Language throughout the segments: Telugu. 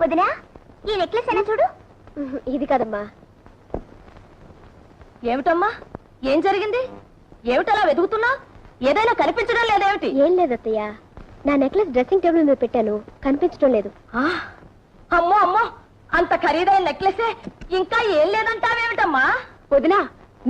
వదినా ఈ నెక్లెస్ అయినా చూడు. ఇది కదమ్మా. ఏమిటమ్మా, ఏం జరిగింది? ఏమిటలా వెతుకుతున్నా? ఏదైనా కనిపించడం లేదేమిటి? ఏం లేదత్తయ్య, నా నెక్లెస్ డ్రెస్సింగ్ టేబుల్ మీద పెట్టాను, కనిపించడం లేదు. అమ్మో అమ్మో, అంత ఖరీదైన నెక్లెసే ఇంకా ఏం లేదంటావేమిటమ్మా? వదినా,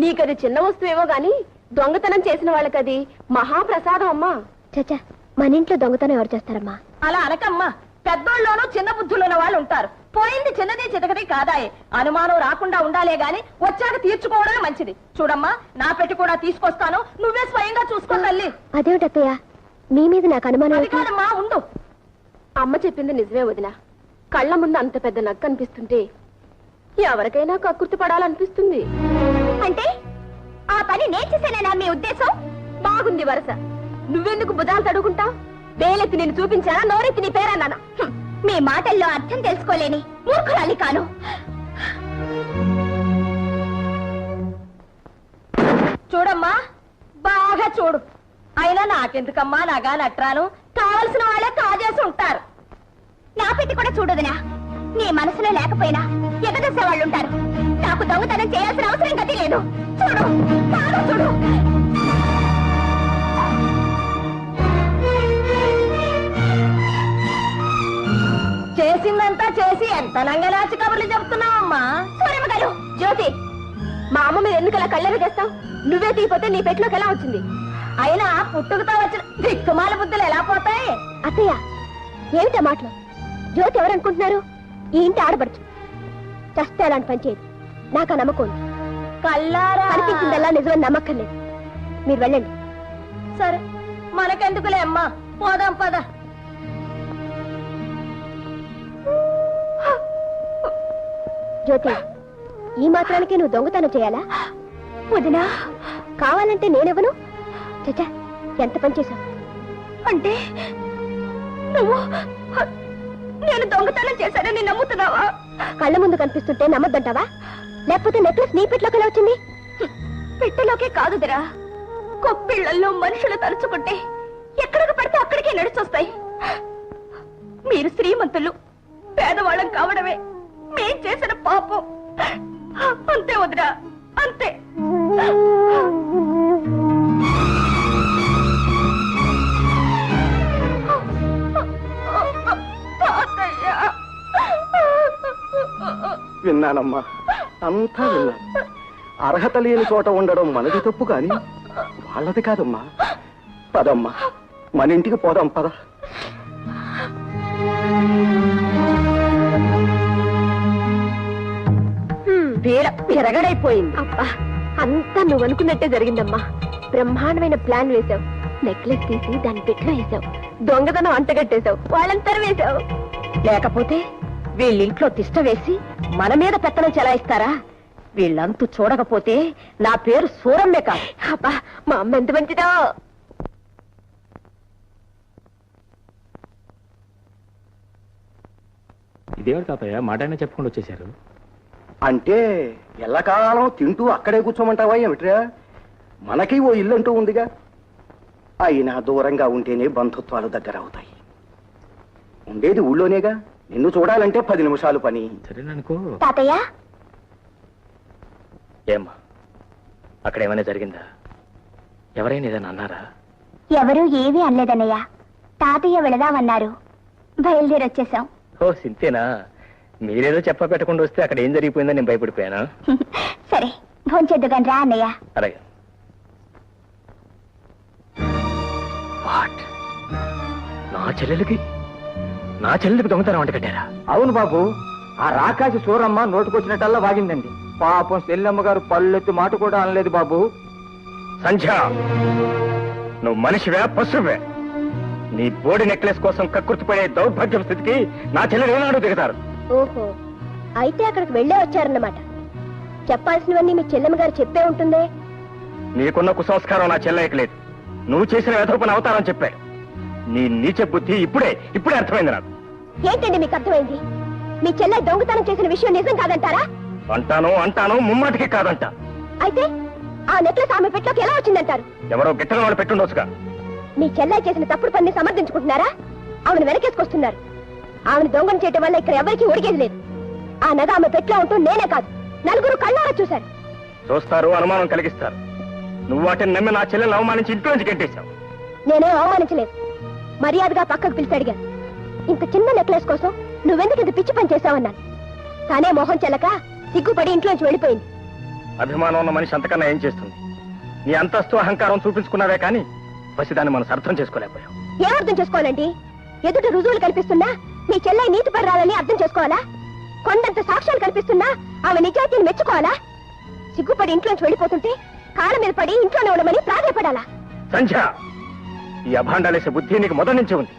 నీకది చిన్న వస్తువేమో గాని దొంగతనం చేసిన వాళ్ళకది మహాప్రసాదం అమ్మా. చచ్చా, మన ఇంట్లో దొంగతనం ఎవరు చేస్తారమ్మా? అలా అనకమ్మా, పెద్దోళ్ళలోనూ చిన్న బుద్ధులున్న వాళ్ళు ఉంటారు. పోయింది చిన్నది చితకది కాదాయే, అనుమానం రాకుండా ఉండాలే గాని వచ్చాక తీర్చుకోవడమే మంచిది. చూడమ్మా, నా పెట్టి కూడా తీసుకొస్తాను, నువ్వే స్వయంగా చూసుకో తల్లి. అదేమిటత్తయ్య, మీ మీద నాకు అనుమానం. అది కాదమ్మా, ఉండు. అమ్మ చెప్పింది నిజమే వదినా. కళ్ళ ముందు అంత పెద్ద నక్క అనిపిస్తుంటే ఎవరికైనా కక్కుర్తి పడాలనిపిస్తుంది. అంటే ఆ పని నేను చేశానేనా మీ ఉద్దేశం? బాగుంది వరస. నువ్వెందుకు బుధాలు తడుకుంటావు? వేలెత్తి నేను చూపించానా, నోరెత్తి నీ పేరన్నానా? మీ మాటల్లో అర్థం తెలుసుకోలేని మూర్ఖురాలి కాను. చూడమ్మా, బాగా చూడు. అయినా నాకెందుకమ్మా నాగా నట్రాను? కావలసిన వాళ్ళే కాజేసి ఉంటారు. నా పెట్టి కూడా చూడదునా. నీ మనసులో లేకపోయినా ఎగదసే వాళ్ళు ఉంటారు. నాకు దొంగతనం చేయాల్సిన అవసరం గతి లేదు. చూడు, బాగా చూడు. చేసిందంతా చేసి ఎంత నంగనాచి కబుర్లు చెప్తున్నావమ్మా? సూరమ్మ గారు, జ్యోతి, మా అమ్మ మీద ఎందుకలా కళ్ళెర చేస్తావు? నువ్వే తీపోతే నీ పెట్టులోకి ఎలా వచ్చింది? అయినా పుట్టుకతో వచ్చిన దిక్కుమాల బుద్ధులు ఎలా పోతాయి? అత్తయ్య, ఏమిటా మాటలు? జ్యోతి ఎవరనుకుంటున్నారు? ఈ ఇంటి ఆడబడుచు. చస్తే అలాంటి పని చేయదు. నాకు ఆ నమ్మకం ఉంది. కల్లారా కనిపించిందల్లా నిజమని నమ్మకం లేదు. మీరు వెళ్ళండి. సరే, మనకెందుకులే అమ్మా, పోదాం పద. జ్యోతి, ఈ మాత్రానికి నువ్వు దొంగతనం చేయాలా? వదినా, కావాలంటే నేనెవను? చచ్చా, ఎంత పని చేశావు? అంటే నువ్వు నేను దొంగతనం చేశానని నమ్ముతున్నావా? కళ్ళ ముందు కనిపిస్తుంటే నమ్మద్దంటావా? లేకపోతే నెక్లెస్ నీ పెట్టలోకి ఎలా వచ్చింది? పెట్టెలోకే కాదుదిరా, కొప్పిళ్లలో మనుషులు తలుచుకుంటే ఎక్కడికి పడితే అక్కడికే నడిచొస్తాయి. మీరు శ్రీమంతులు, పేదవాళ్ళం కావడమే మేం చేసిన పాపం. అంతే వదిరా, అంతే. విన్నానమ్మా, అంతా విన్నాను. అర్హత లేని చోట ఉండడం మనది తప్పు కాని వాళ్ళది కాదమ్మా. పదమ్మా, మన ఇంటికి పోదాం, పద. విరగడైపోయింది. అబ్బా, అంతా నువ్వు అనుకున్నట్టే జరిగిందమ్మా. బ్రహ్మాండమైన ప్లాన్ వేశావు. నెక్లెస్ తీసి దాని పెట్టిలో వేసావు. దొంగతనం అంటగట్టేశావు. వాళ్ళంతా వేశావు. లేకపోతే వీళ్ళింట్లో తిష్ట వేసి మన మీద పెత్తనం చెలాయిస్తారా? వీళ్ళంతూ చూడకపోతే నా పేరు సూరమ్మే కాదు. అబ్బా, మా అమ్మ ఎంత మంచిదో. ఇదేమిటి తాతయ్య, మాట అయినా చెప్పకుండా వచ్చేసారు? అంటే ఎల్లకాలం తింటూ అక్కడే కూర్చోమంటావా ఏమిట్రా? మనకి ఓ ఇల్లంటూ ఉందిగా. అయినా దూరంగా ఉంటేనే బంధుత్వాలు దగ్గర అవుతాయి. ఉండేది ఊళ్ళోనేగా. నిన్ను చూడాలంటే 10 నిమిషాలు పని. సరేననుకో. తాతయ్య, ఏమ్మా, అక్కడ ఏమైనా జరిగిందా? ఎవరైనా ఏదైనా అన్నారా? ఎవరూ ఏమీ అనలేదన్నయ్య. తాతయ్య వెళదామన్నారు, బయలుదేరి వచ్చేసాం. ఓ సింతేనా? మీరేదో చెప్ప పెట్టకుండా వస్తే అక్కడ ఏం జరిగిపోయిందో నేను భయపడిపోయానా? సరే, భోంచేద్దుగాని రా అన్నయ్య. అలాగే. నా చెల్లెలకి దొంగతనం వంట కట్టారా? అవును బాబు, ఆ రాకాసి సూరమ్మ నోటుకొచ్చినట్టల్లా వాగిందండి. పాపం సెల్లమ్మ గారు పళ్ళెత్తి మాట కూడా అనలేదు బాబు. సంధ్య, నువ్వు మనిషివే పశువే? నీ బోడి నెక్లెస్ కోసం కక్కుర్తిపడే దౌర్భాగ్యం స్థితికి నా చెల్లెలు ఏనాడు దిగుతారు? ఓహో, అయితే అక్కడికి వెళ్ళే వచ్చారన్నమాట. చెప్పాల్సినవన్నీ మీ చెల్లెమ్మ గారు చెప్పే ఉంటుందే. నీకున్న కుసంస్కారం నా చెల్లెకి లేదు. నువ్వు చేసిన వెధపని అవతారం చెప్పాడు. నీ నీచ బుద్ధి ఇప్పుడే అర్థమైంది నాకు. ఏంటండి మీకు అర్థమైంది? మీ చెల్లె దొంగతనం చేసిన విషయం నిజం కాదంటారా? అంటాను, ముమ్మాటికి కాదంట. అయితే ఆ నెక్లెస్ ఆమె పెట్టలోకి ఎలా వచ్చిందంటారు? ఎవరో గిట్టన వాళ్ళు పెట్టుండొచ్చుగా. మీ చెల్లె చేసిన తప్పుడు పని సమర్థించుకుంటున్నారా? ఆమెను వెనకేసుకొస్తున్నారు. ఆమెను దొంగను చేయటం వల్ల ఇక్కడ ఎవరికీ ఉడికేది లేదు. ఆ నగ ఆమె పెట్లో ఉంటూ నేనే కాదు నలుగురు కళ్ళారా చూశారు. చూస్తారు, అనుమానం కలిగిస్తారు. నువ్వు వాటిని నమ్మి నా చెల్లెలు అవమానించి ఇంట్లో నుంచి గెంటేశావు. నేనేం అవమానించలేదు. మర్యాదగా పక్కకు పిలిచి అడిగాను. ఇంత చిన్న నెక్లెస్ కోసం నువ్వెందుకు ఇంత పిచ్చి పని చేశావన్నాను. తానే మోహం చెల్లక సిగ్గుపడి ఇంట్లోంచి వెళ్ళిపోయింది. అభిమానం ఉన్న మనిషి అంతకన్నా ఏం చేస్తుంది? నీ అంతస్తు అహంకారం చూపించుకున్నావే కానీ పసిదాన్ని మనం అర్థం చేసుకోలేకపోయావు. ఏమర్థం చేసుకోవాలండి? ఎదుట రుజువులు కనిపిస్తున్నా మీ చెల్లె నీతి పర్రాలని అర్థం చేసుకోవాలా? కొండంత సాక్ష్యాలు కనిపిస్తున్నా ఆమె నిజాయితీని మెచ్చుకోవాలా? సిగ్గుపడి ఇంట్లోంచి వెళ్ళిపోతుంటే కాళ్ళ మీద పడి ఇంట్లోనే ఉండమని ప్రాధాయపడాలా? సంధ్య, ఈ అభాండాలేసే బుద్ధి నీకు మొదటి నుంచి ఉంది.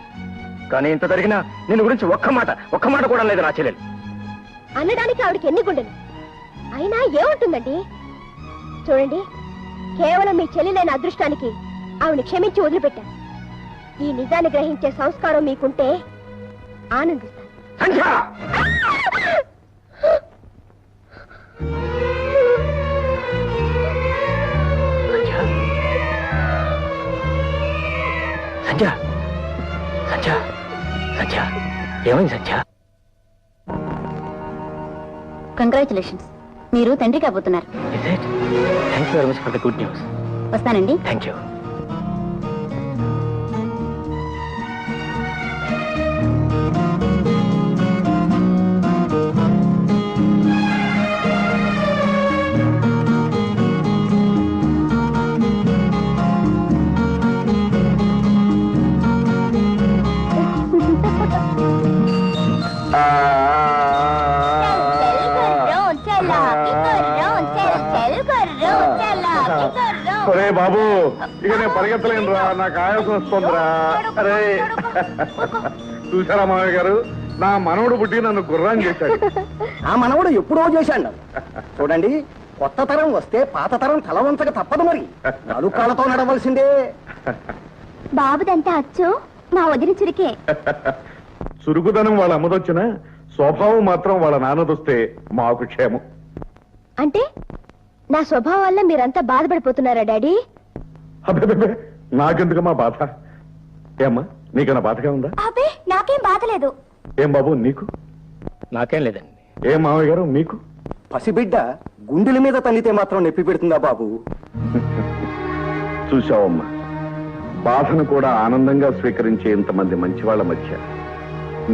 కానీ ఇంత జరిగినా నిన్ను గురించి ఒక్క మాట కూడా లేదు నా చెల్లెలు. అనడానికి ఆవిడకి ఎన్ని గుండెలు అయినా ఏముంటుందండి? చూడండి, కేవలం మీ చెల్లిలేని అదృష్టానికి ఆవిడని క్షమించి వదిలిపెట్టాను. ఈ నిజాన్ని గ్రహించే సంస్కారం మీకుంటే ఆనందిస్తాను. సంధ్య! సంధ్య, సంధ్య, సంధ్య, ఏమైంది సంధ్య? కంగ్రాచులేషన్స్, మీరు తండ్రి కాబోతున్నారు. Thank you very much for the good news. వస్తానండి. Thank you. ఒరే బాబు, ఇక నేను పరిగెత్తలేను రా, నాకు ఆయాసం వస్తుందిరా. అరే చూసారా మామయ్య గారు, నా మనవడు పుట్టి నన్ను గుర్రం చేశాడు. ఆ మనవడు ఎప్పుడో చేశాడు. చూడండి, కొత్త తరం వస్తే పాత తరం తల వంచక తప్పదు. మరి నలుకాలతో నడవలసిందే. బాబుదంతా అచ్చు మా వదిలి చురికే. చురుకుదనం వాళ్ళ అమ్మదొచ్చిన స్వభావం మాత్రం వాళ్ళ నాన్నదొస్తే మాకు క్షేమం. అంటే నా స్వభావం వల్ల మీరంతా బాధపడిపోతున్నారా డాడీ? అబ్బే, నాకెందుకమ్మా బాధ? ఏమ్మా, నీకన్నా బాధగా ఉందా? అబ్బే, నాకేం బాధలేదు. ఏం బాబు నీకు? నాకేం లేదండి. ఏం మామయ్య గారు మీకు? పసిబిడ్డ గుండెల మీద తన్నితే మాత్రం నొప్పి పెడుతుందా బాబు? చూశావమ్మా, బాధను కూడా ఆనందంగా స్వీకరించే ఇంతమంది మంచివాళ్ల మధ్య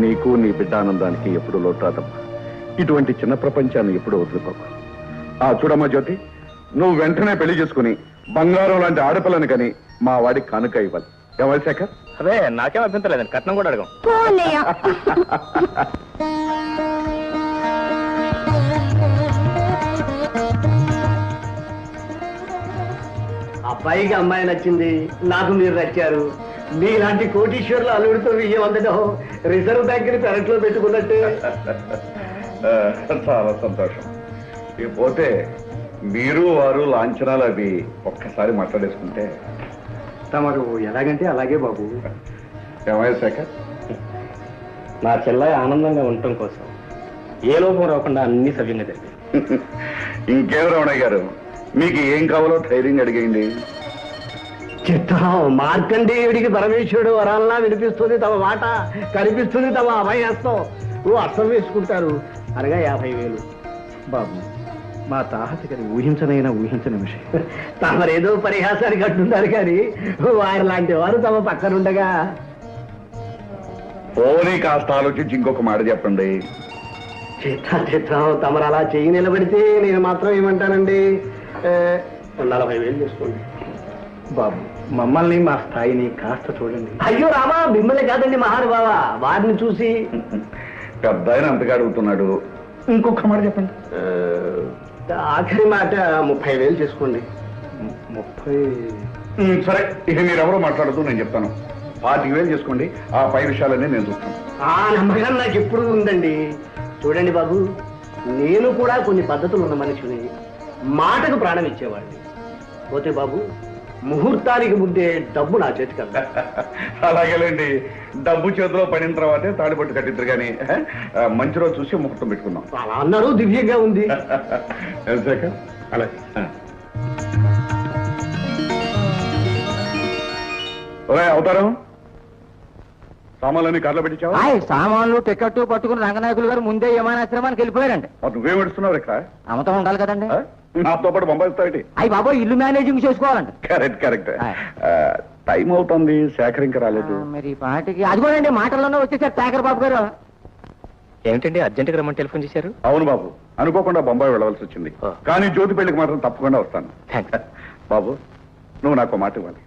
నీకు నీ బిడ్డ ఆనందానికి ఎప్పుడు లోటాదమ్మా. ఇటువంటి చిన్న ప్రపంచాన్ని ఎప్పుడు వదులుకోకు. చూడమ్మా జ్యోతి, నువ్వు వెంటనే పెళ్లి చేసుకుని బంగారం లాంటి ఆడపిల్లని కని మా వాడికి కానుక ఇవ్వాలి. ఎవరి శేఖర్? అదే నాకేం అభ్యంతరం లేదండి, కట్నం కూడా అడగం. అబ్బాయికి అమ్మాయి నచ్చింది, నాకు మీరు నచ్చారు. మీలాంటి కోటీశ్వర్లు అల్లుడితో విజయం అందడం రిజర్వ్ బ్యాంక్ ని పెరట్లో పెట్టుకున్నట్టే. చాలా సంతోషం. పోతే మీరు వారు లాంఛనాలు అవి ఒక్కసారి మాట్లాడేసుకుంటే. తమరు ఎలాగంటే అలాగే బాబు. ఏమయ్య శేఖర్? నా చెల్లాయి ఆనందంగా ఉండటం కోసం ఏ లోపం రాకుండా అన్ని సవ్యంగా జరిగాయి. ఇంకేం రమణయ్య గారు, మీకు ఏం కావాలో ధైర్యంగా అడిగేయండి. చిత్తం మార్కండేయుడికి పరమేశ్వరుడు వరాలనా వినిపిస్తుంది తమ మాట, కనిపిస్తుంది తమ అభయస్తం. అర్థం వేసుకుంటారు అనగా 50,000 బాబు. మా తాహత గారి ఊహించనైనా ఊహించని విషయం. తమరేదో పరిహాసానికి అంటున్నారు కానీ వారి లాంటి వారు తమ పక్కనుండగా. పోనీ కాస్త ఆలోచించి ఇంకొక మాట చెప్పండి. చిత్తం తమరు అలా చెయ్యి నిలబడితే నేను మాత్రం ఏమంటానండి, 40,000 చేసుకోండి బాబు. మమ్మల్ని మా స్థాయిని కాస్త చూడండి. అయ్యో రామా, మిమ్మల్ని కాదండి మహానుభావ, వారిని చూసి. పెద్ద ఆయన అంతగా అడుగుతున్నాడు, ఇంకొక మాట చెప్పండి. ఆఖరి మాట 30,000 చేసుకోండి. 30? సరే, ఇక మీరెవరో మాట్లాడుతూ నేను చెప్తాను. 25,000 చేసుకోండి. ఆ పై విషయాలన్నీ నేను చూస్తాను. ఆ నమ్మకం నాకు ఎప్పుడు ఉందండి. చూడండి బాబు, నేను కూడా కొన్ని పద్ధతులు ఉన్న మనిషిని, మాటకు ప్రాణం ఇచ్చేవాడిని. పోతే బాబు, ముహూర్తానికి ముందే డబ్బు నా చేతికి కదా. అలాగేలేండి, డబ్బు చేతిలో పడిన తర్వాతే తాడిపట్టు కట్టిద్దరు కానీ మంచి రోజు చూసి ముహూర్తం పెట్టుకుందాం. అలా అన్నారు, దివ్యంగా ఉంది. శేఖర్ అలాగే. అవతారం సామాన్లన్నీ కార్లో పెట్టించావా? సామాన్లు టికెట్ పట్టుకుని రంగనాయకులు గారు ముందే విమానాశ్రమానికి వెళ్ళిపోయారండి. మరి నువ్వేం పెడుతున్నావు ఇక్కడ? అమ్మతో ఉండాలి కదండి. నాతో పాటు బొంబాయి వస్తావేంటి? అయ్యి బాబు ఇల్లు మేనేజింగ్ చేసుకోవాలండి. కరెక్ట్. టైం అవుతుంది, శేఖర్ ఇంకా రాలేదు. మరి ఈ పాటికి అదిగోనండి మాటల్లోనే వచ్చేసారు శేఖర్ బాబు గారు. ఏమిటండి అర్జెంట్గా రమ్మని టెలిఫోన్ చేశారు? అవును బాబు, అనుకోకుండా బొంబాయి వెళ్ళవలసి వచ్చింది. కానీ జ్యోతి పెళ్లికి మాత్రం తప్పకుండా వస్తాను. థ్యాంక్స్. బాబు, నువ్వు నాకు మాట ఇవ్వాలి.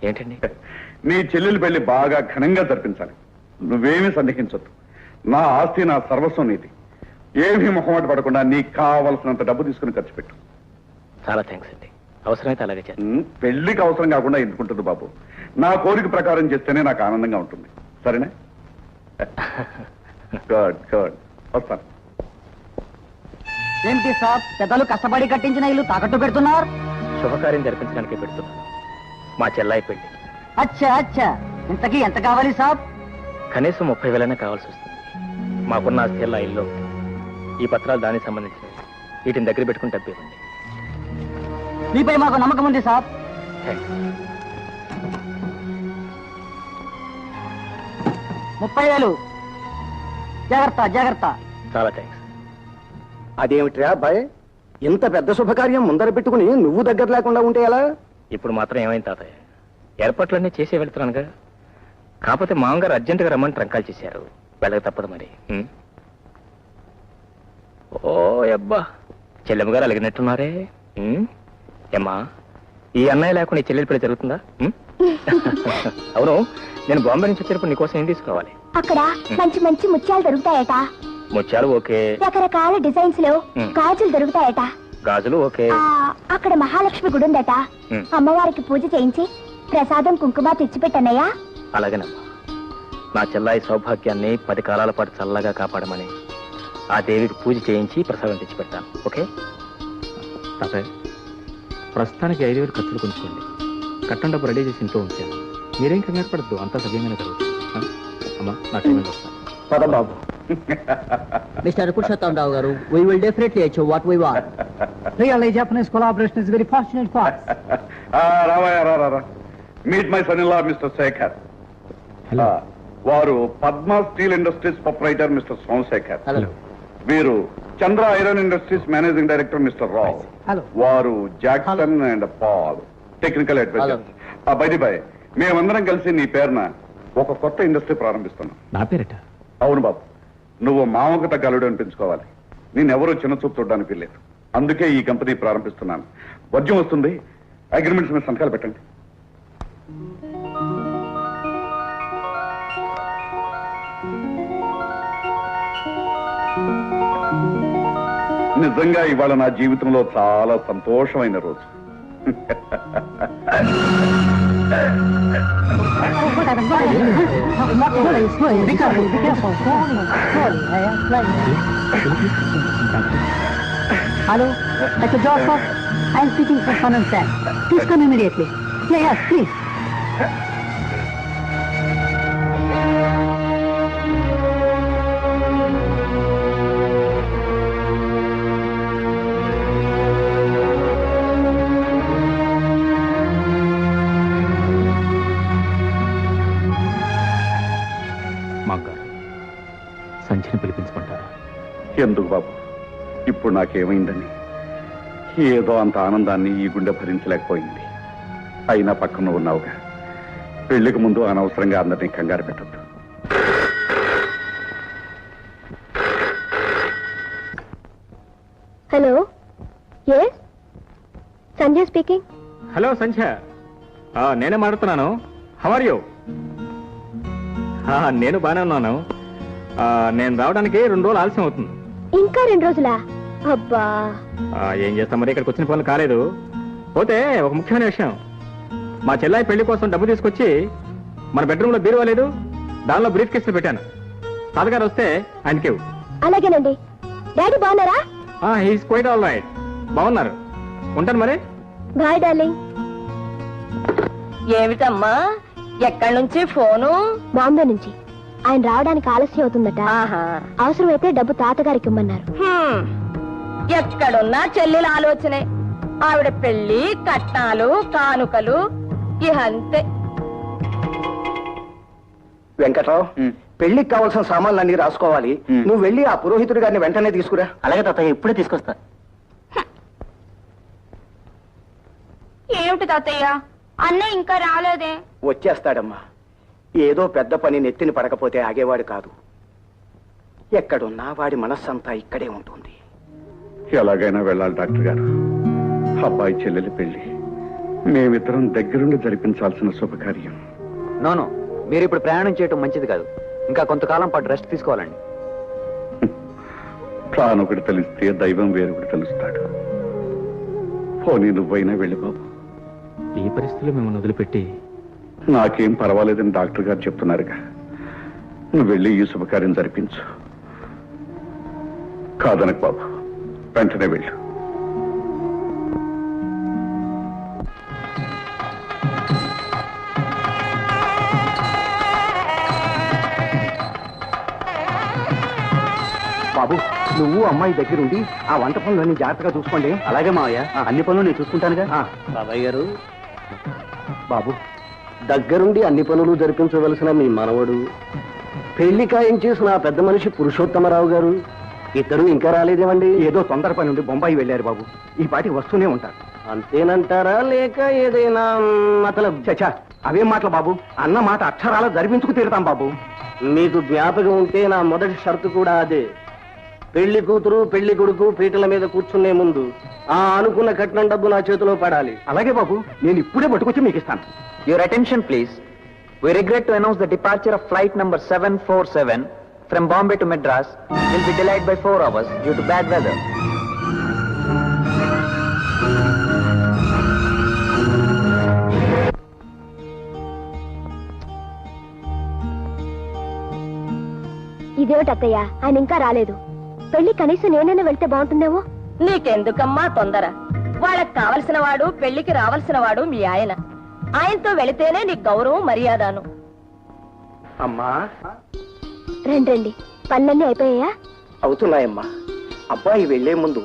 ఏంటండి? నీ చెల్లెలు పెళ్లి బాగా ఘనంగా జరిపించాలి. నువ్వేమీ సందేహించొద్దు. నా ఆస్తి, నా సర్వస్వం నీది. ఏమీ మొహమాట పడకుండా నీకు కావలసినంత డబ్బు తీసుకుని ఖర్చు పెట్టు. చాలా థ్యాంక్స్ అండి. అవసరమైతే అలాగే చేస్తాను. పెళ్లికి అవసరం కాకుండా ఎందుకుంటుంది బాబు? నా కోరిక ప్రకారం చేస్తేనే నాకు ఆనందంగా ఉంటుంది. సరేనా? గుడ్. వస్తాను. ఏంటి సాబ్ పెద్దలు కష్టపడి కట్టించిన ఇల్లు తాకట్టు పెడుతున్నారు? శుభకార్యం జరిపించడానికి పెడుతున్నాను. మా చెల్లాయి పెళ్లి. అచ్చా ఇంతకీ ఎంత కావాలి సాబ్? కనీసం 30,000 కావాల్సి వస్తుంది. మాకున్న ఆస్తి ఇల్లు ఒకటి. ఈ పత్రాలు దానికి సంబంధించినవి. వీటిని దగ్గర పెట్టుకుని డబ్బు ఇవ్వండి. మీపై మాకు నమ్మకం ఉంది సాబ్. థ్యాంక్స్. 30,000. జాగ్రత్త. చాలా థ్యాంక్స్. అదేమిట్రా అబ్బాయి, ఇంత పెద్ద శుభకార్యం ముందర పెట్టుకుని నువ్వు దగ్గర లేకుండా ఉంటే ఎలా? ఇప్పుడు మాత్రం ఏమైంది తాతయ్య? ఏర్పాట్లన్నీ చేసే వెళ్తున్నానుగా. కాకపోతే మామగారు అర్జెంటుగా రమ్మని ట్రంకాలు చేశారు. వెళ్ళక తప్పదు మరి. ఓ అబ్బా, చెల్లెమ్మ గారు అలిగినట్టున్నారే. ఏమ్మా, ఈ అన్నయ్య లేకుండా ఈ చెల్లెలి పెళ్లి జరుగుతుందా? అవును, నేను బాంబే నుంచి వచ్చేటప్పుడు నీకోసం ఏం తీసుకురావాలి? అక్కడ మంచి మంచి ముత్యాలు దొరుకుతాయట. ముత్యాలు ఓకే. రకరకాల డిజైన్స్ లో గాజులు దొరుకుతాయట. గాజులు ఓకే. అక్కడ మహాలక్ష్మి గుడి ఉందట. అమ్మవారికి పూజ చేయించి ప్రసాదం కుంకుమ తెచ్చిపెట్టన్నయ్యా. అలాగేనమ్మా. నా చెల్లాయి సౌభాగ్యాన్ని 10 కాలాల పాటు చల్లగా కాపాడమని ఆ దేవికి పూజ చేయించి ప్రసాదం తెచ్చి పెడతాను. ఓకే తాతయ్య, ప్రస్తుతానికి 5,000 ఖర్చులు కొంచుకోండి. కట్టం డబ్బు రెడీ చేసి ఇంట్లో ఉంచాను. మీరేం కంగారు పడద్దు, అంతా సవ్యంగానే జరుగుతుంది. అమ్మా, నా టైం వస్తాను. పద బాబు. Mr. Purushottam గారు, we will definitely achieve what we want. Really, Japanese collaboration is very fortunate for us. రావా. Meet my son in law mister Shekhar. వారు Padma steel industries proprietor mister Somashekhar. Hello. వీరు Chandra iron industries managing director mister Rao. Hello. వారు Jackson and Paul, technical advisers. బై మేమందరం కలిసి నీ పేరున ఒక కొత్త ఇండస్ట్రీ ప్రారంభిస్తున్నాం. నా పేరిట? అవును బాబు, నువ్వు మామకు తగ్గ అల్లుడు అనిపించుకోవాలి. నేనెవరూ చిన్న చూపు చూడడానికి వెళ్ళలేదు. అందుకే ఈ కంపెనీ ప్రారంభిస్తున్నాను. వర్జం వస్తుంది, అగ్రిమెంట్స్ మీద సంతకాలు పెట్టండి. నిజంగా ఇవాళ నా జీవితంలో చాలా సంతోషమైన రోజు. Hello, Dr. Joseph. I am speaking for Fun and Sam. Please come immediately. Yes, please. సంచిని పిలిపించుకుంటారా? ఎందుకు బాబు, ఇప్పుడు నాకేమైందని? ఏదో అంత ఆనందాన్ని ఈ గుండె భరించలేకపోయింది. అయినా పక్కన ఉన్నావుగా. పెళ్లికి ముందు అనవసరంగా అందరినీ కంగారు పెట్టద్దు. Hello, yes Sanjay speaking. Hello Sandhya, నేనే మాట్లాడుతున్నాను. How are you? నేను బాగానే ఉన్నాను. నేను రావడానికి 2 రోజులు ఆలస్యం అవుతుంది. ఇంకా 2 రోజులా? అబ్బా, ఏం చేస్తాం మరి, ఇక్కడికి వచ్చిన పనులు కాలేదు. పోతే ఒక ముఖ్యమైన విషయం, మా చెల్లాయి పెళ్లి కోసం డబ్బు తీసుకొచ్చి మన బెడ్రూమ్ లో బీరువా లేదు, దానిలో బ్రీఫ్ కేసులు పెట్టాను. తాతగారు వస్తే ఆయనకి. అలాగేనండి. డాడీ బాగున్నారా? He's quite all right. బాగున్నారు. ఉంటాను మరి. Bye darling. ఏమిటమ్మా, ఎక్కడి నుంచి ఫోను? బాంబే నుంచి. ఆయన రావడానికి ఆలస్యం అవుతుందట. అవసరమైతే డబ్బు తాతగారికి ఇమ్మన్నారు. ఎక్కడున్నా చెల్లెల ఆలోచనే. ఆవిడ పెళ్లి, కట్నాలు, కానుకలు, ఇహంతే. వెంకట్రావు పెళ్లికి కావాల్సిన సామాన్లు అన్ని రాసుకోవాలి. నువ్వు వెళ్ళి ఆ పురోహితుడి గారిని వెంటనే తీసుకురా. అలాగే తాతయ్య, ఇప్పుడే తీసుకొస్తా. ఏమిటి తాతయ్య, అన్నయ్య ఇంకా రాలేదే? వచ్చేస్తాడమ్మా. ఏదో పెద్ద పని నెత్తిని పడకపోతే ఆగేవాడు కాదు. ఎక్కడున్నా వాడి మనస్సంతా ఇక్కడే ఉంటుంది. ఎలాగైనా వెళ్ళాలి డాక్టర్ గారు. అబ్బాయి చెల్లెలి పెళ్లి మేమిద్దరం దగ్గరుండి జరిపించాల్సిన శుభకార్యం. నోను, మీరు ఇప్పుడు ప్రయాణం చేయటం మంచిది కాదు. ఇంకా కొంతకాలం పాటు రెస్ట్ తీసుకోవాలండి. ప్లాన్ ఒకటి తెలిస్తే దైవం వేరొకటి తెలుస్తాడు. పోనీ నువ్వైనా వెళ్ళి బాబు. ఈ పరిస్థితిలో మిమ్మల్ని వదిలిపెట్టి నాకేం పర్వాలేదని డాక్టర్ గారు చెప్తున్నారుగా. నువ్వు వెళ్ళి ఈ శుభకార్యం జరిపించు. కాదనకు బాబు, వెంటనే వెళ్ళు. బాబు, నువ్వు అమ్మాయి దగ్గరుండి ఆ వంట పనులన్నీ జాగ్రత్తగా చూసుకోండి. అలాగే మావయ్య, అన్ని పనులు నేను చూసుకుంటానుగా. బాబాయ్ గారు, బాబు దగ్గరుండి అన్ని పనులు జరిపించవలసిన మీ మనవడు, పెళ్లి ఖాయం చేసిన ఆ పెద్ద మనిషి పురుషోత్తమరావు గారు ఇద్దరు ఇంకా రాలేదేమండి? ఏదో తొందర పని ఉండి బొంబాయి వెళ్ళారు బాబు. ఈ పాటికి వస్తూనే ఉంటారు. అంతేనంటారా లేక ఏదైనా మతలబ్? చచ్చా, అవేం మాటలు బాబు. అన్న మాట అక్షరాలు జరిపించుకు తీరుతాం బాబు. మీకు జ్ఞాపకం ఉంటే నా మొదటి షరతు కూడా అదే. పెళ్లి కూతురు పెళ్లి కొడుకు పీటల మీద కూర్చునే ముందు ఆ అనుకున్న కట్నం డబ్బు నా చేతిలో పడాలి. అలాగే బాబు, నేను ఇప్పుడే పట్టుకొచ్చి మీకు ఇస్తాను. Your attention please. We regret to announce the departure of flight number 747 from Bombay to Madras will be delayed by 4 hours due to bad weather. ఇదేమిటి అత్తయ్య, ఆయన ఇంకా రాలేదు. పెళ్లి కనీసం నేనైనా వెళ్తే బాగుంటుందేమో. నీకెందుకమ్మా తొందర? వాళ్ళకి కావలసిన వాడు, పెళ్లికి రావాల్సిన వాడు మీ ఆయన. ఆయనతో వెళితేనే నీకు గౌరవం మర్యాదను. అమ్మా, రండి రండి, పనులన్నీ అయిపోయాయా? అవుతున్నాయమ్మా. అబ్బాయి వెళ్లే ముందు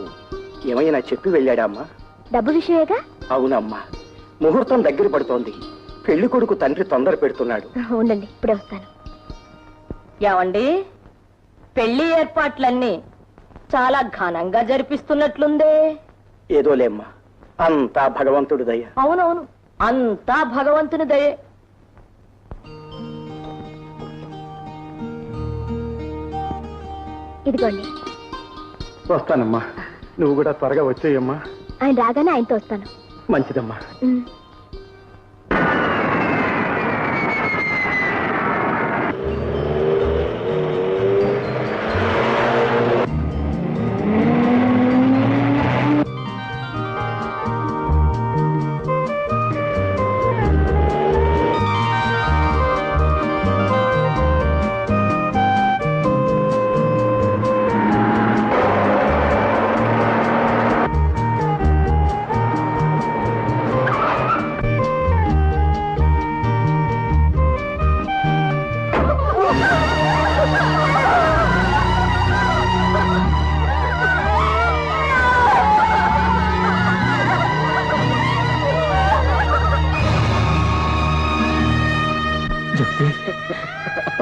ఏమైనా చెప్పి వెళ్ళాడా అమ్మా? డబ్బు విషయమేగా? అవునమ్మా, ముహూర్తం దగ్గర పడుతోంది. పెళ్లి కొడుకు తండ్రి తొందర పెడుతున్నాడు. ఉండండి, ఇప్పుడే వస్తాను. ఏమండి, పెళ్లి ఏర్పాట్లన్నీ చాలా ఘనంగా జరిపిస్తున్నట్లుందే. ఏదోలేమ్మా, అంతా భగవంతుడి దయ. అవునవును, అంతా భగవంతుని దయే. ఇదిగోండి. వస్తానమ్మా, నువ్వు కూడా త్వరగా వచ్చేయమ్మా. ఆయన రాగానే ఆయనతో వస్తాను. మంచిదమ్మా. ఉమ్.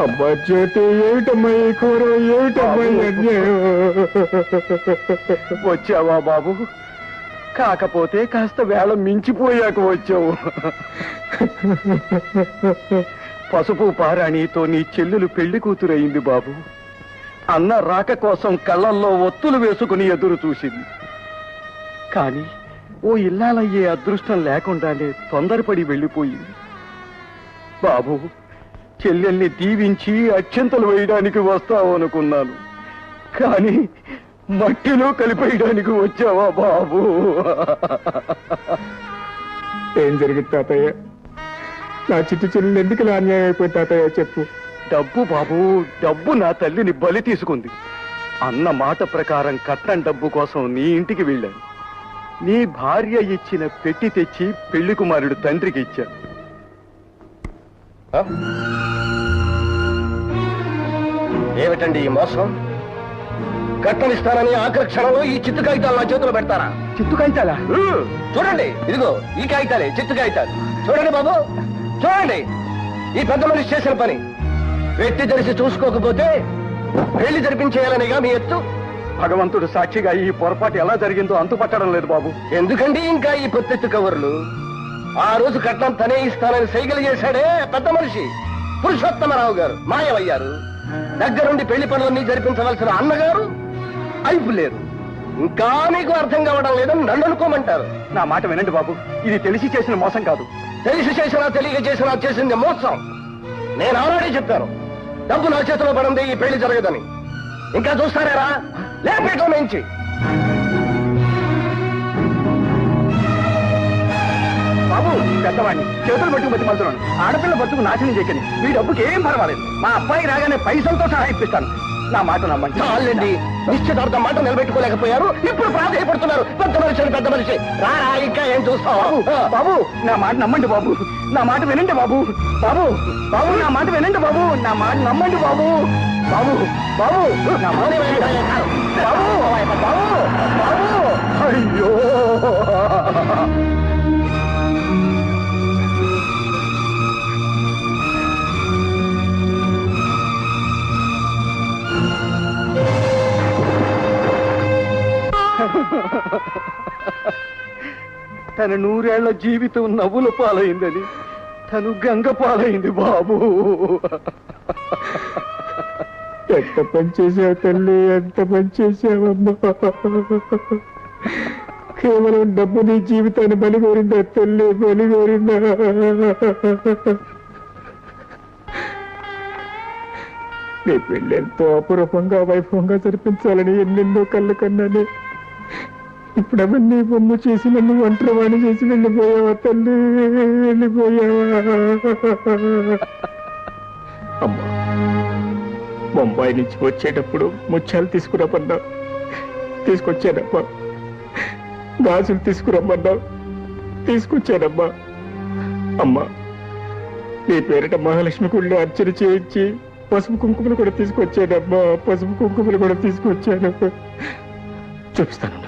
అబ్బా జ్యోతి, ఏమిటమ్మా ఈ కూర, ఏమిటమ్మా ఈ అన్యాయం? వచ్చావా బాబు? కాకపోతే కాస్త వేళ మించిపోయాక వచ్చావు. పసుపు పారాణితో నీ చెల్లెలు పెళ్లి కూతురయింది బాబు. అన్న రాక కోసం కళ్ళల్లో ఒత్తులు వేసుకుని ఎదురు చూసింది. కానీ ఓ ఇల్లాలయ్యే అదృష్టం లేకుండానే తొందరపడి వెళ్ళిపోయింది. బాబు, చెల్లెల్ని దీవించి అక్షంతలు వేయడానికి వస్తావు అనుకున్నాను, కానీ మట్టిలో కలిపేయడానికి వచ్చావా బాబు? ఏం జరిగింది తాతయ్య? నా చిట్టు చెల్లెలు ఎందుకు ఇలా అన్యాయం అయిపోయింది తాతయ్య, చెప్పు. డబ్బు బాబు, డబ్బు నా తల్లిని బలి తీసుకుంది. అన్న మాట ప్రకారం కట్నం డబ్బు కోసం నీ ఇంటికి వెళ్ళాను. నీ భార్య ఇచ్చిన పెట్టి తెచ్చి పెళ్లి కుమారుడు తండ్రికి ఇచ్చాను. ఏమిటండి ఈ మోసం? కట్నం ఇస్తానని ఆఖరి క్షణంలో ఈ చిత్తు కాగితాలు నా చేతిలో పెడతారా? చిత్తు కాగితాలా? చూడండి, ఇదిగో ఈ కాగితాలే చిత్తు కాగితాలు. చూడండి బాబు, చూడండి ఈ పెద్ద మనిషి చేసిన పని. వ్యక్తి తెలిసి చూసుకోకపోతే పెళ్లి జరిపించేయాలనేగా మీ ఎత్తు. భగవంతుడు సాక్షిగా ఈ పొరపాటు ఎలా జరిగిందో అంతుపట్టడం లేదు బాబు. ఎందుకండి ఇంకా ఈ పొత్తెత్తు కవర్లు? ఆ రోజు కట్నం తనే ఇస్తానని సైకిల్ చేశాడే పెద్ద మనిషి పురుషోత్తమరావు గారు మాయమయ్యారు. దగ్గరుండి పెళ్లి పనులన్నీ జరిపించవలసిన అన్నగారు అయిపు లేరు. ఇంకా మీకు అర్థం కావడం లేదని నన్ను అనుకోమంటారు. నా మాట వినండి బాబు, ఇది తెలిసి చేసిన మోసం కాదు. తెలిసి చేసినా తెలియక చేసినా చేసింది మోసం. నేను ఆల్రెడీ చెప్పాను, డబ్బు నా చేతిలో పడింది ఈ పెళ్లి జరగదని. ఇంకా చూస్తారేరా? లేపేటం నుంచి బాబు, పెద్దవాడిని చేతులు పట్టుకు బతి మంత్రులను ఆడపిల్ల బతుకు నాశనం చేయకని. మీ డబ్బుకి ఏం పర్వాలేదు. మా అబ్బాయి రాగానే పైసలతో సహా ఇప్పిస్తాను. నా మాట నమ్మండి. చాలండి, నిశ్చితార్థం మాట నిలబెట్టుకోలేకపోయారు, ఇప్పుడు ప్రాధాయపడుతున్నారు. పెద్ద మనిషి పెద్ద మనిషి రారా, ఇంకా ఏం చూస్తావు? బాబు, నా మాట నమ్మండి బాబు. నా మాట వినండి బాబు. బాబు బాబు నా మాట వినండి బాబు. నా మాట నమ్మండి బాబు. బాబు బాబు నా మాట వినండి. బాబు బాబు బాబు అయ్యో తన 100 ఏళ్ల జీవితం నవ్వుల పాలైందని తను గంగ పాలైంది బాబు. ఎంత పని చేసావు తల్లి, ఎంత పని చేసావమ్మా. కేవలం డబ్బు నీ జీవితాన్ని బలిగోరిందా తల్లి, బలిగోరిందా? నీ పెళ్ళి ఎంతో అపురూపంగా వైభవంగా జరిపించాలని ఎన్నెన్నో కళ్ళు కన్నానే. ఇప్పుడు అవన్నీ బొమ్మ చేసి నన్ను ఒంటరివాణి చేసి వెళ్ళిపోయావా తల్లి, వెళ్ళిపోయావా? అమ్మా, బొంబాయి నుంచి వచ్చేటప్పుడు ముత్యాలు తీసుకురమ్మన్నావు, తీసుకొచ్చానమ్మా. గాజులు తీసుకురమ్మన్నావు, తీసుకొచ్చానమ్మా. అమ్మా, నీ పేరిట మహాలక్ష్మి గుళ్ళో అర్చన చేయించి పసుపు కుంకుమలు కూడా తీసుకొచ్చానమ్మా. పసుపు కుంకుమలు కూడా తీసుకొచ్చాను. చూపిస్తాను.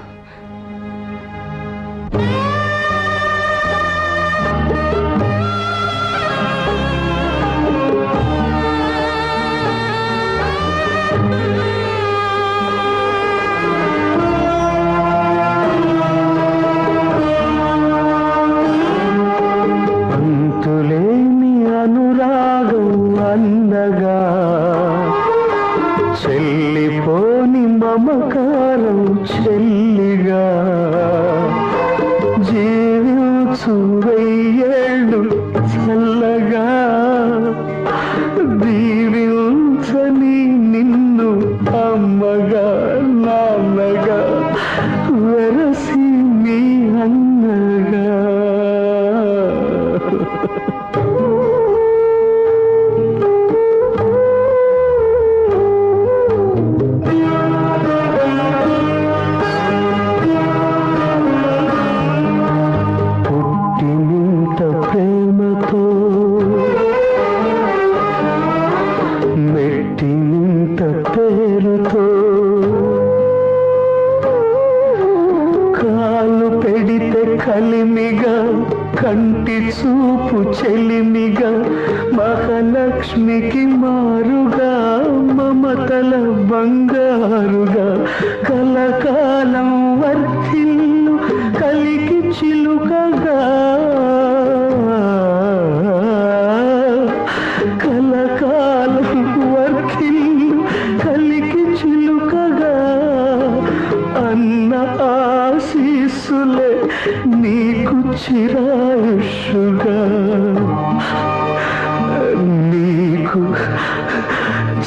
అంతులేని అనురాగం అందగా, చెల్లిపోని మమకారం చెల్లిగా, జీవించు 1000 ఏళ్ళు చల్లగా, దీవించని నిన్ను అమ్మగా నాన్నగా, వెరసి మీ అన్నగా. పుట్టినింత ప్రేమతో, మెట్టినింత పేరుతో, కాలు పెడితే కలిమిగా, కంటి చూపు చెలిమిగా, మహాలక్ష్మికి మారుగా, మమతల బంగారుగా, కలకాలం వర్ధిల్లు కలికి చిలుకగా, కలకాలం వర్ధిల్లు కలికి చిలుకగా, అన్న ఆశీస్సులే నీకు చిరాయుష్గా, నీకు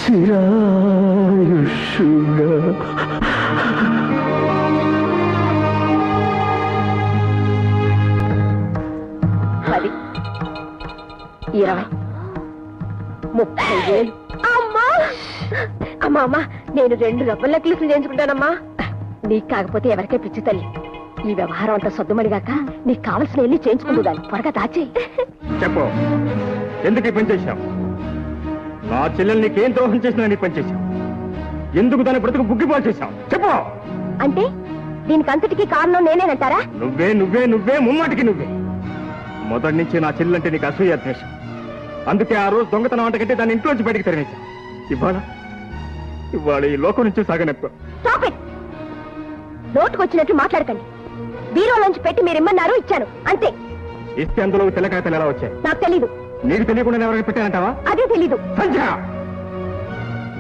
చిరాయుష్గా. పది 20 30,000. అమ్మా అమ్మా అమ్మా, నేను 2 రబ్బర్ నెక్లెస్లు చేయించుకుంటానమ్మా. నీకు కాకపోతే ఎవరికే పిచ్చి తల్లి. ఈ వ్యవహారం అంతా సద్దుమడిగాక నీకు కావలసిన వెళ్ళి చేయించుకుంటూ దాన్ని త్వరగా దాచే. చెప్పు, ఎందుకు ఈ పని చేశావు? నా చెల్లెలు నీకేం ద్రోహం చేసినా నీ పని చేశావు. ఎందుకు దాని బ్రతుకు బుగ్గిపాలు చేశావు? చెప్పు. అంటే దీనికి అంతటికీ కారణం నేనేనంటారా? నువ్వే నువ్వే నువ్వే ముమ్మాటికి నువ్వే. మొదటి నుంచి నా చెల్లెలంటే నీకు అసూయ ద్వేషం. అందుకే ఆ రోజు దొంగతనం అంట కట్టి దాన్ని ఇంట్లోంచి బయటికి తరిమేశాం. ఇవాళ ఈ లోకం నుంచి సాగనెప్ప. Stop it. నోటుకొచ్చినట్లు మాట్లాడకండి. బీరోలోంచి పెట్టి మీరు ఇమ్మన్నారు, ఇచ్చాను అంతే. ఇస్తే అందులో తెల్లకాయతలు ఎలా వచ్చాయి? నాకు తెలీదు. నీకు తెలియకుండా ఎవరికి పెట్టానంటావా? అదే తెలీదు. సంధ్య,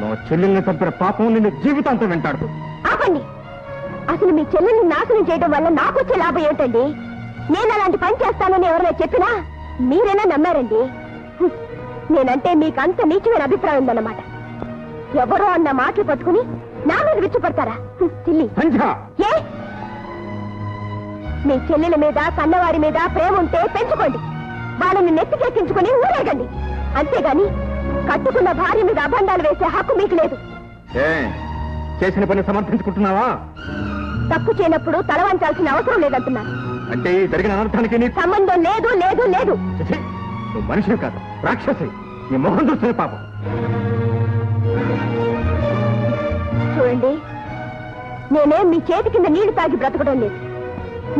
నా చెల్లెల్ని చంపిన పాపం నిన్ను జీవితాంతం వెంటాడు. ఆపండి. అసలు మీ చెల్లెల్ని నాశనం చేయడం వల్ల నాకు వచ్చే లాభం ఏమిటండి? నేను అలాంటి పని చేస్తానని ఎవరైనా చెప్పినా మీరైనా నమ్మారండి. నేనంటే మీకు అంత నీచమైన అభిప్రాయం ఉందన్నమాట. ఎవరో అన్న మాటలు పట్టుకుని నా మీద విచ్చుపడతారా? చిల్లి. ఏ మీ చెల్లెల మీద కన్నవారి మీద ప్రేమ ఉంటే పెంచుకోండి. వాళ్ళని నెత్తికెక్కించుకుని ఊరేగండి. అంతేగాని కట్టుకున్న భార్య మీద అబంధాలు వేసే హక్కు మీకు లేదు. చేసిన పని సమర్థించుకుంటున్నావా? తప్పు చేయనప్పుడు తలవంచాల్సిన అవసరం లేదంటున్నాను. అంటే ఈ జరిగిన అనర్థానికి నీ సంబంధం లేదు లేదు లేదు. నువ్వు మనిషివి కాదు, రాక్షసి. నీ మొహం చూస్తున్న పాపం. చూడండి, నేనేం మీ చేతి కింద నీళ్లు తాగి బ్రతకడం లేదు.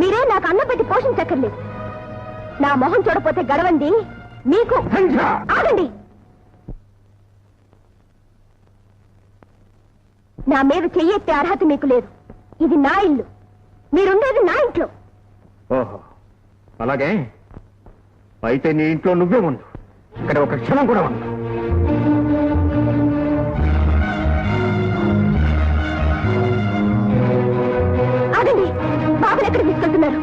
మీరే నాకు అన్నం పెట్టి పోషించక్కర్లేదు. నా మొహం చూడపోతే గడవండి మీకు. ఆగండి. నా మీద చెయ్యెత్తే అర్హత మీకు లేదు. ఇది నా ఇల్లు, మీరుండేది నా ఇంట్లో. ఓహో, అలాగే. అయితే నీ ఇంట్లో నువ్వే ఉండు, ఇక్కడ ఒక క్షణం కూడా ఉండు. ఆగండి. బాబుని ఎక్కడ తీసుకెళ్తున్నారు?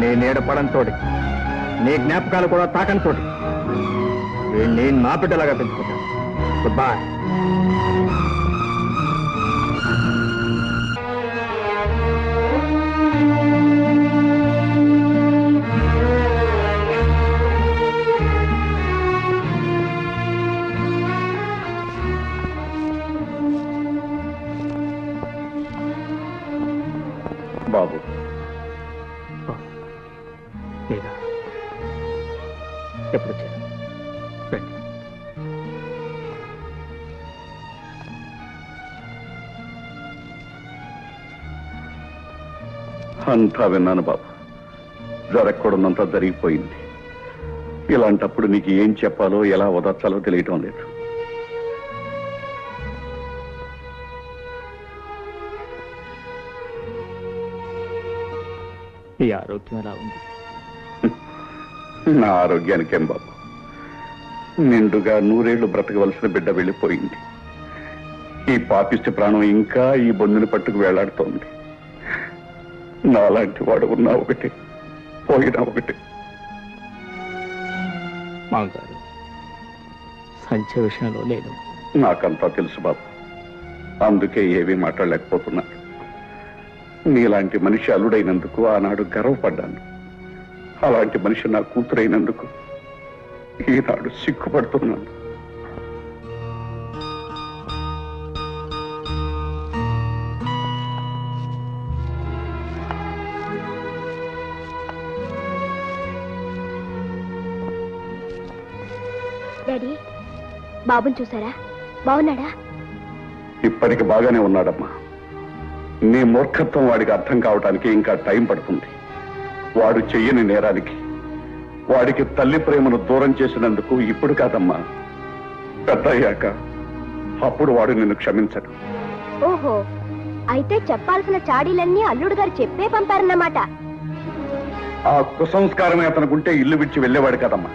నీ నీడపడంతో, నీ జ్ఞాపకాలు కూడా తాకంతో వీణ్ణి నా బిడ్డలాగా పెంచుకుంటాను. Good bye. బాబు, ఎప్పుడు వచ్చారు? రండి. అంతా విన్నాను బాబు. జరగకూడదంతా జరిగిపోయింది. ఇలాంటప్పుడు నీకు ఏం చెప్పాలో ఎలా వదర్చాలో తెలియటం లేదు. ఈ ఆరోగ్యం ఎలా ఉంది? నా ఆరోగ్యానికేం బాబు, నిండుగా 100 ఏళ్లు బ్రతకవలసిన బిడ్డ వెళ్ళిపోయింది. ఈ పాపిష్టి ప్రాణం ఇంకా ఈ బొందుని పట్టుకు వేలాడుతోంది. నాలాంటి వాడు ఉన్నా ఒకటి, పోయినా ఒకటి. మామగారు, సంచ విషయంలో నేను నాకంతా తెలుసు బాబు. అందుకే ఏమీ మాట్లాడలేకపోతున్నాను. నీలాంటి మనిషి అల్లుడైనందుకు ఆనాడు గర్వపడ్డాను. అలాంటి మనిషి నా కూతురైనందుకు ఈనాడు సిగ్గుపడుతున్నాను. డాడీ, బాబుని చూసారా? బాగున్నాడా? ఇప్పటికి బాగానే ఉన్నాడమ్మా. నీ మూర్ఖత్వం వాడికి అర్థం కావటానికి ఇంకా టైం పడుతుంది. వాడు చెయ్యని నేరానికి, వాడికి తల్లి ప్రేమను దూరం చేసినందుకు ఇప్పుడు కాదమ్మా, పెద్ద అయ్యాక అప్పుడు వాడు నిన్ను క్షమించడు. ఓహో, అయితే చెప్పాల్సిన చాడీలన్నీ అల్లుడు గారు చెప్పే పంపారన్నమాట. ఆ కుసంస్కారమే అతనుకుంటే ఇల్లు విడిచి వెళ్ళేవాడు కదమ్మా.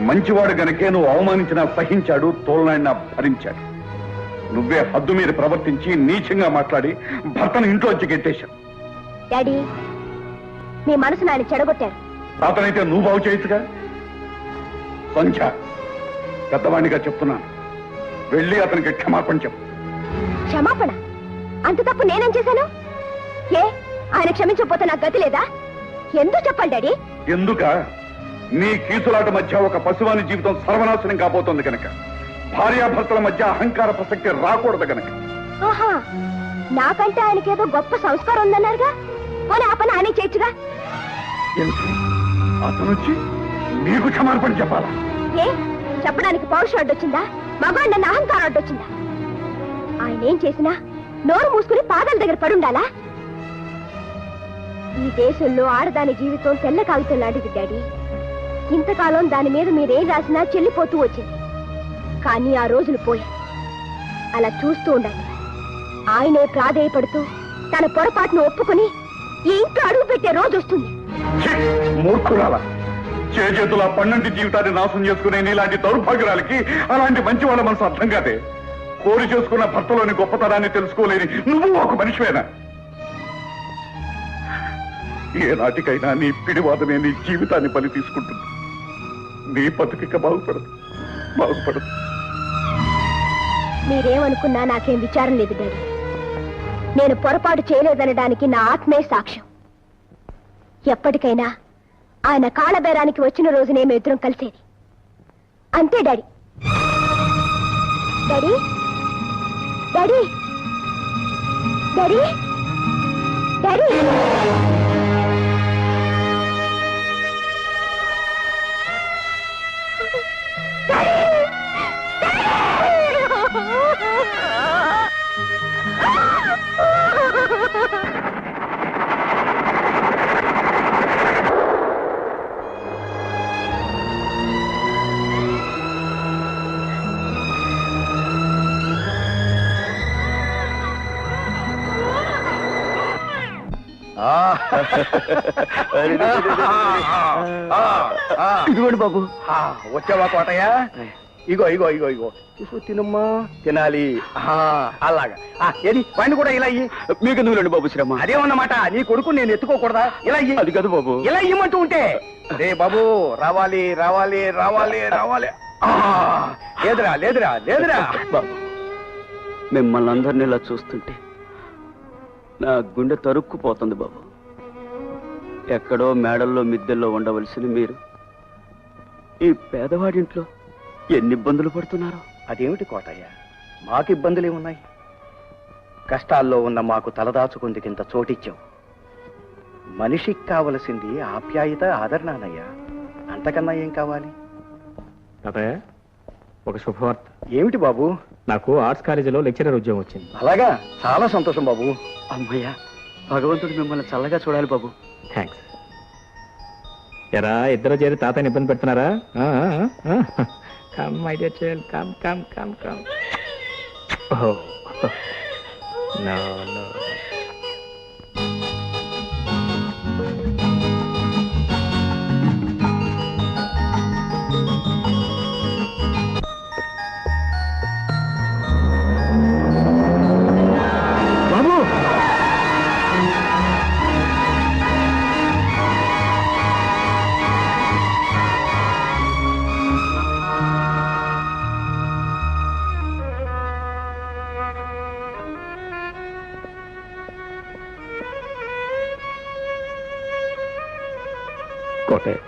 మంచివాడు గనకే నువ్వు అవమానించినా సహించాడు, తోలనాడినా భరించాడు. నువ్వే హద్దు మీరు ప్రవర్తించి నీచంగా మాట్లాడి భర్తను ఇంట్లోంచి గెట్టేశావు. డాడీ, మీ మనసు నాని చెడగొట్టారు. అతనైతే నువ్వు బాగు చేయొచ్చుగా. సంధ్య, పెద్దవాణిగా చెప్తున్నాను, వెళ్ళి అతనికి క్షమాపణ చెప్పు. క్షమాపణ? అంత తప్పు నేనేం చేశాను? ఏ, ఆయన క్షమించకపోతే నాకు గతి లేదా? ఎందుకు చెప్పాలి డాడీ? ఎందుక? నీ కీసులాట మధ్య ఒక పశువాని జీవితం సర్వనాశనం కాబోతోంది కనుక. భార్యాభర్తల మధ్య అహంకార ప్రసక్తి రాకూడదు కనుక. ఆహా, నాకంటే ఆయనకేదో గొప్ప సంస్కారం ఉందన్నారుగా. పోనీ ఆ పని ఆయనే చేయొచ్చుగా. అతను వచ్చి నీకు క్షమాపణ చెప్పాలా? ఏ, చెప్పడానికి పౌరుషం అడ్డొచ్చిందా? మగాడు నన్ను అహంకారం అడ్డొచ్చిందా? ఆయన ఏం చేసినా నోరు మూసుకుని పాదాల దగ్గర పడుండాలా? ఈ దేశంలో ఆడదాని జీవితం తెల్ల కాగితం లాంటిది డాడీ. ఇంతకాలం దాని మీద మీరేం రాసినా చెల్లిపోతూ వచ్చింది. కానీ ఆ రోజులు పోయి అలా చూస్తూ ఉండండి. ఆయనే ప్రాధేయపడుతూ తన పొరపాటును ఒప్పుకుని ఈ ఇంట్లో అడుగు పెట్టే రోజు వస్తుంది. మూర్ఖురాలా, చేతుల పన్నంటి జీవితాన్ని నాశనం చేసుకునే నీలాంటి దౌర్భాగ్యురాలకి అలాంటి మంచి వాళ్ళ మనసు అర్థం కాదే. కోరి చేసుకున్న భర్తలోని గొప్పతనాన్ని తెలుసుకోలేని నువ్వు ఒక మనిషివేనా? ఏ నాటికైనా నీ పిడివాదమే నీ జీవితాన్ని బలి తీసుకుంటుంది. నీ బతుకిక బాగుపడదు. మీరేమనుకున్నా నాకేం విచారం లేదు డాడీ. నేను పొరపాటు చేయలేదనడానికి నా ఆత్మే సాక్ష్యం. ఎప్పటికైనా ఆయన కాళ్ళబేరానికి వచ్చిన రోజు నేను ఇద్దరం కలిసేది. అంతే daddy. Daddy daddy daddy daddy ఇదిగోండి బాబు. వచ్చావా కోటయ్య? ఇగో ఇగో ఇగో ఇగో చూసు, తినమ్మా, తినాలి. అలాగా. ఏది వాడిని కూడా ఇలా ఇయ్యి. మీకు నువ్వులండి బాబు శ్రమ. అదేమన్నమాట, నీ కొడుకు నేను ఎత్తుకోకూడదా? ఇలా ఇయ్యి. అది కాదు బాబు. ఇలా ఇమ్మంటూ ఉంటే రే బాబు, రావాలి రావాలి రావాలి రావాలి. లేదురా లేదురా లేదురా బాబు, మిమ్మల్ని అందరినీ ఇలా చూస్తుంటే నా గుండె తరుక్కుపోతుంది బాబు. ఎక్కడో మేడల్లో మిద్దెల్లో ఉండవలసిన మీరు ఈ పేదవాడింట్లో ఎన్ని ఇబ్బందులు పడుతున్నారు. అదేమిటి కోటయ్య, మాకు ఇబ్బందులేమున్నాయి? కష్టాల్లో ఉన్న మాకు తలదాచుకుందుకింత చోటిచ్చావు. మనిషికి కావలసింది ఆప్యాయత, ఆదరణనయ్యా. అంతకన్నా ఏం కావాలి? తాతయ్య, ఒక శుభవార్త. ఏమిటి బాబు? నాకు ఆర్ట్స్ కాలేజీలో లెక్చరర్ ఉద్యోగం వచ్చింది. అలాగా, చాలా సంతోషం బాబు. అమ్మయ్యా, భగవంతుడు మిమ్మల్ని చల్లగా చూడాలి బాబు. థ్యాంక్స్. ఎరా, ఇద్దరు చేరి తాతని ఇబ్బంది పెడుతున్నారా? Come my dear child, come come come come. Oh no no. బాబు, కోటయ్య,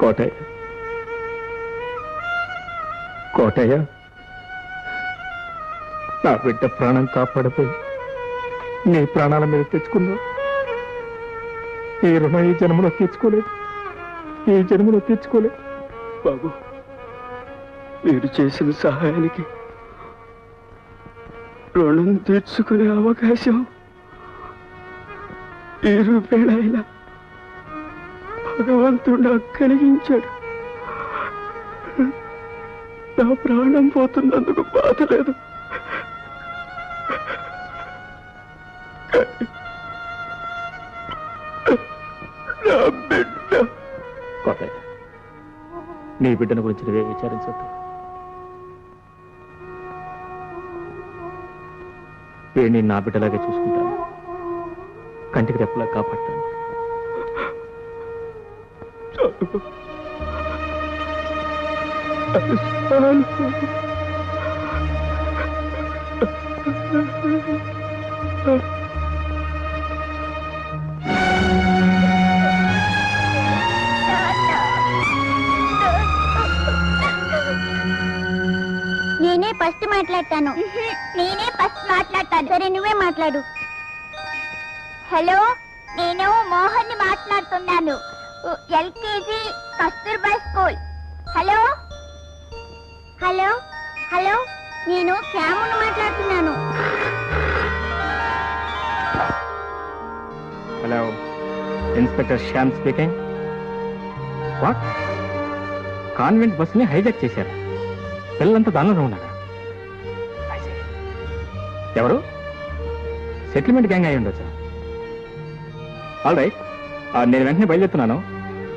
కోటయ్య, కోటయ్య, నా బిడ్డ ప్రాణం కాపాడపోయి నీ ప్రాణాల మీద తెచ్చుకున్నావు. ఈ రుణం ఈ జన్మలో తెచ్చుకోలేదు, ఈ జన్మలో తెచ్చుకోలేదు. బాబు, మీరు చేసిన సహాయానికి రుణం తీర్చుకునే అవకాశం ఈ రూపేణైనా భగవంతుడు నాకు కలిగించాడు. నా ప్రాణం పోతున్నందుకు బాధ లేదు. నా బిడ్డ. కోటయ్య, నీ బిడ్డను గురించి నువ్వే విచారించొద్దు. వీడిని నా బిడ్డలాగే చూసుకుంటాను, కంటికి రెప్పలా కాపాడతాను. నేనే ఫస్ట్ మాట్లాడతాను. నేనే ఫస్ట్ మాట్లాడతాను. సరే, నువ్వే మాట్లాడు. హలో, నేను మోహన్ ని మాట్లాడుతున్నాను. LKG Kasturba school. Hello hello hello, నేను శ్యామును మాట్లాడుతున్నాను. Hello, inspector Shyam speaking. What? Convent బస్సుని హైజాక్ చేశారు, పిల్లలంతా దానిలో ఉన్నారా? I see. ఎవరు? సెటిల్మెంట్ గ్యాంగ్ అయి ఉండొచ్చా? ఆల్ రైట్, నేను వెంటనే బయలుదేరుతున్నాను.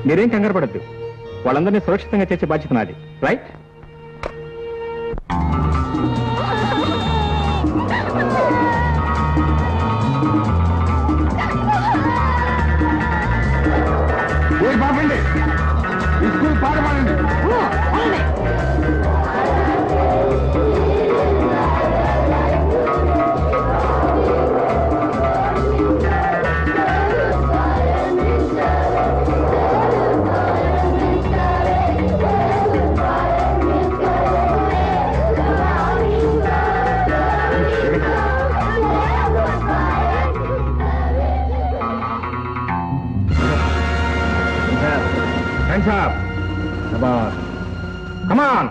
మీరేం కంగారు పడద్దు, వాళ్ళందరినీ సురక్షితంగా చేసే బాధ్యత నాది. రైట్? బాబండి, ఈ స్కూల్ పాట పాడండి. Hands up! Come on! Come on!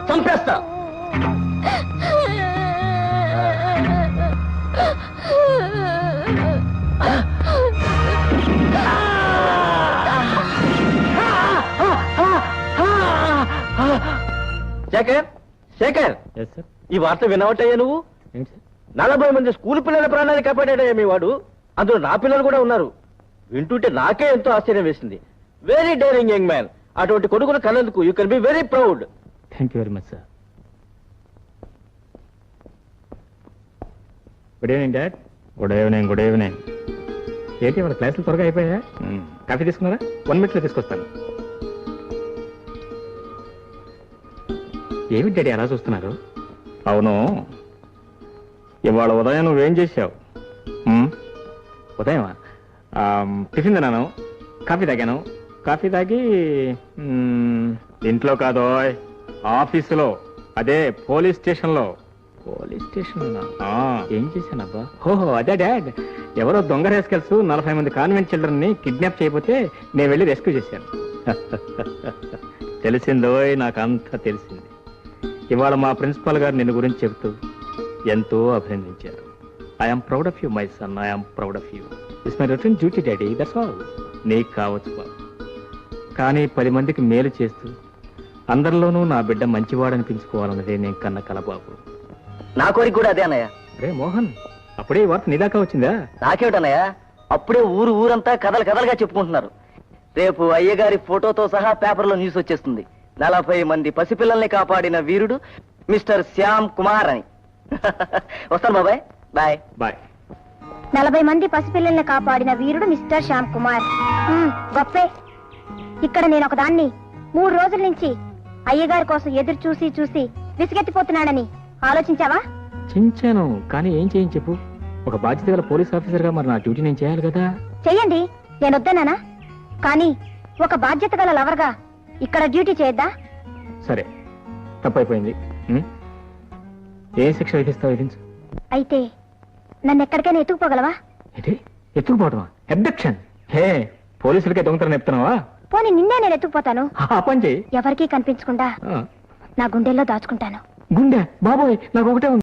చంపేస్తా. శేఖర్, శేఖర్, ఈ వార్త వినవటయ్యా నువ్వు? 40 మంది స్కూల్ పిల్లల ప్రాణాన్ని కాపాడాడయ్యా మీ వాడు. అందులో నా పిల్లలు కూడా ఉన్నారు. వింటుంటే నాకే ఎంతో ఆశ్చర్యం వేసింది. Very daring young man. అటువంటి కొడుకును కన్నందుకు you can be very proud. Thank you very much sir. Good evening dad. Good evening, good evening. ఏంటి వాళ్ళ క్లాసులు త్వరగా అయిపోయా? కాఫీ తీసుకున్నారా? 1 minute తీసుకొస్తాను. ఏమి డాడీ అలా చూస్తున్నారు? అవును, ఇవాళ ఉదయం నువ్వేం చేశావు? ఉదయమా? టిఫిన్ తిన్నాను, కాఫీ తాగాను. కాఫీ తాగి ఇంట్లో కాదో ఆఫీసులో, అదే పోలీస్ స్టేషన్లో. పోలీస్ స్టేషన్ ఏం చేశానబ్బా? ఓహో అదే డాడ్, ఎవరో దొంగ రేస్కెల్స్ 40 మంది కాన్వెంట్ చిల్డ్రన్ ని కిడ్నాప్ చేయబోతే నేను వెళ్ళి రెస్క్యూ చేశాను. తెలిసిందో, నాకంతా తెలిసింది. ఇవాళ మా ప్రిన్సిపాల్ గారు నిన్ను గురించి చెబుతూ ఎంతో అభినందించారు. I'm proud of you my son, I'm proud of you. It's my routine duty daddy, that's all. నీకు కావచ్చు బాబు, కానీ 10 మందికి మేలు చేస్తూ అందరిలోనూ నా బిడ్డ మంచివాడనిపించుకోవాలన్నదే నేను కన్న కల బాబు. నా కోరిక కూడా అదే అన్నయ్య. అరే మోహన్, అప్పుడే ఈ వార్త నీదాకా వచ్చిందా? నాకేమిటన్నయ్య, అప్పుడే ఊరంతా కథలుగా చెప్పుకుంటున్నారు. రేపు అయ్యగారి ఫోటోతో సహా పేపర్లో న్యూస్ వచ్చేస్తుంది. 40 మంది పసిపిల్లల్ని కాపాడిన వీరుడు మిస్టర్ శ్యామ్ కుమార్ అని. వస్తాను బాబాయ్, బాయ్ బాయ్. 40 మంది పసిపిల్లల్ని కాపాడిన వీరుడు మిస్టర్ శ్యామ్ కుమార్. గొప్పే. ఇక్కడ నేను ఒకదాన్ని 3 రోజుల నుంచి అయ్యగారి కోసం ఎదురు చూసి విసిగెత్తిపోతున్నాడని ఆలోచించావా? చించాను, కానీ ఏం చేయని చెప్పు. ఒక బాధ్యత గల పోలీస్ ఆఫీసర్ గా మరి నా డ్యూటీ నేను చేయాలి కదా. చెయ్యండి, నేను వద్దన్నానా? కానీ ఒక బాధ్యత గల లవర్గా ఇక్కడ డ్యూటీ చేయొద్దా? సరే, తప్పైపోయింది. ఏ శిక్ష విధిస్తావు? విధించు. అయితే నన్ను ఎక్కడికైనా ఎత్తుకుపోగలవా? ఏంటి ఎత్తుకుపోవటమా? అబ్డక్షన్. హే, పోలీసులకే దొంగతనం చెప్తున్నావా? పోనీ నిన్నే నేను ఎత్తుకుపోతాను. ఆ పని చేయి. ఎవరికీ కనిపించకుండా నా గుండెల్లో దాచుకుంటాను. గుండె? బాబోయ్, నాకు ఒకటే ఉంది.